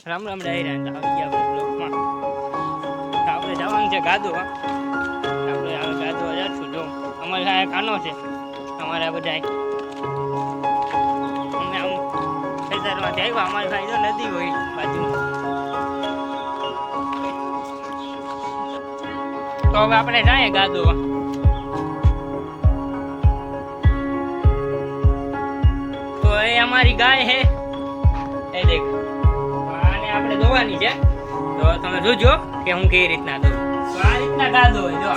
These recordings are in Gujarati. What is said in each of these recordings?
રામ રામ ડાયરા આવી ગયા આપણે બ્લોકમાં. આપણે જવાનું છે ગાદવા. આપણે હવે ગાદવા જાશું. જો અમારે આ કાનો છે અમારા બધા અમે આમ ખેતરમાંથી આવ્યા. અમારી ભાઈ જો નદી હોય બાજુમાં. તો હવે આપણે જાય ગાદવા. તો એ અમારી ગાય છે એ દેખ. આને આપણે દોવાની છે તો તમે જોજો કે હું કેવી રીતના દઉં. તો આ રીતના ગાદો હોય. જો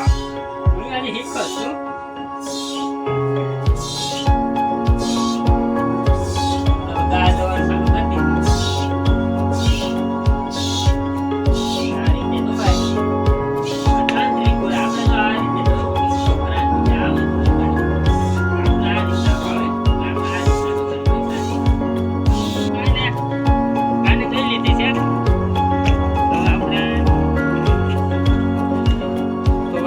હું આજે શીખો છું.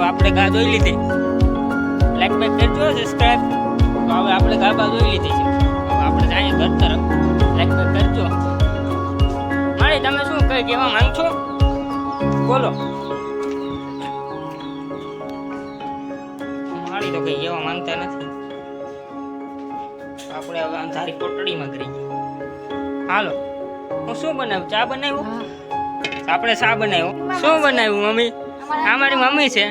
આપણે ગા ધોઈ લીધી. લાઈક બેક કરજો, સબસ્ક્રાઇબ. તો હવે આપણે ગા ધોઈ લીધી છે. હવે આપણે જઈએ ઘર તરફ. લાઈક બેક કરજો. મારી તમે શું કઈ કહેવા માંગ છો બોલો. મારી તો કઈ કહેવા માંગતા નથી. આપણે હવે અંધારી કોટડીમાં કરી ગઈ. હાલો હું શું બનાવ્યું? ચા બનાવ્યું? આપણે ચા બનાવ્યો. શું બનાવ્યું મમ્મી? આ મારી મમ્મી છે.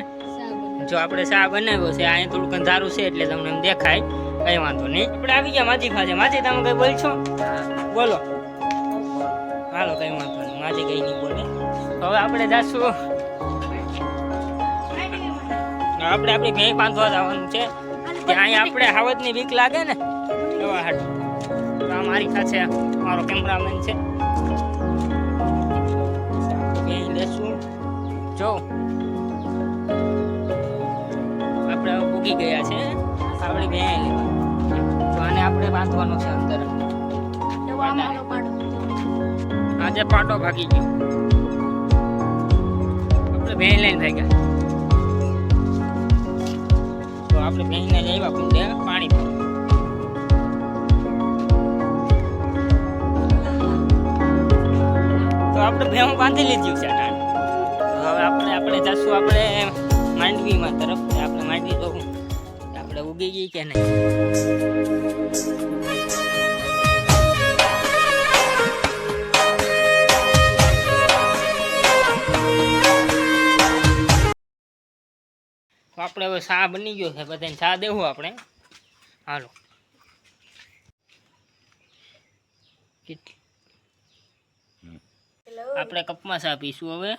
જો આપણે ચા બનાવ્યો છે. અહીંયા થોડુંક અંધારું છે એટલે તમને એમ દેખાય. કઈ વાંધો નહીં. આપણે આવી ગયા માજી ખાજે. માજી તમે કઈ બોલશો? બોલો. હાલો કઈ વાંધો નહીં. માજી કઈ નહીં બોલે. હવે આપણે જાશું. આપણે આપણી ભેંસ બાંધવા જવાનું છે. અહીંયા આપણે હાવજની બીક લાગે ને એવા હાટ. આ મારી સાથે મારો કેમેરામેન છે. ભેંસ લેશું. જો આપણે ઉગી ગયા છે આપણી બેન. તો આને આપણે બાંધવાનો છે અંદર. આજે પાટો ભાગી ગયો. આપણે બેન લઈને ભાગ્યા. તો આપણે બેનને લેવા કુંડે પાણી પર. તો આપણે ભેહું બાંધી લીધું છે. તો હવે આપણે જશું આપણે માંડવીમાં તરફ. આપણે માંડવી તો આપણે ઉગી ગઈ કે નહીં. તો આપણે હવે ચા બની ગયો છે. બધાને ચા દેવું આપણે. હાલો આપણે કપમાં ચા પીશું હવે.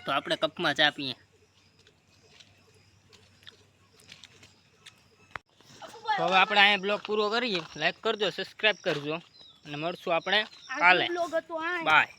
તો આપણે કપમાં ચા પીએ. તો હવે આપણે અહીંયા બ્લોગ પૂરો કરીએ. લાઈક કરજો, સબસ્ક્રાઇબ કરજો અને મળશું આપણે કાલે. બાય.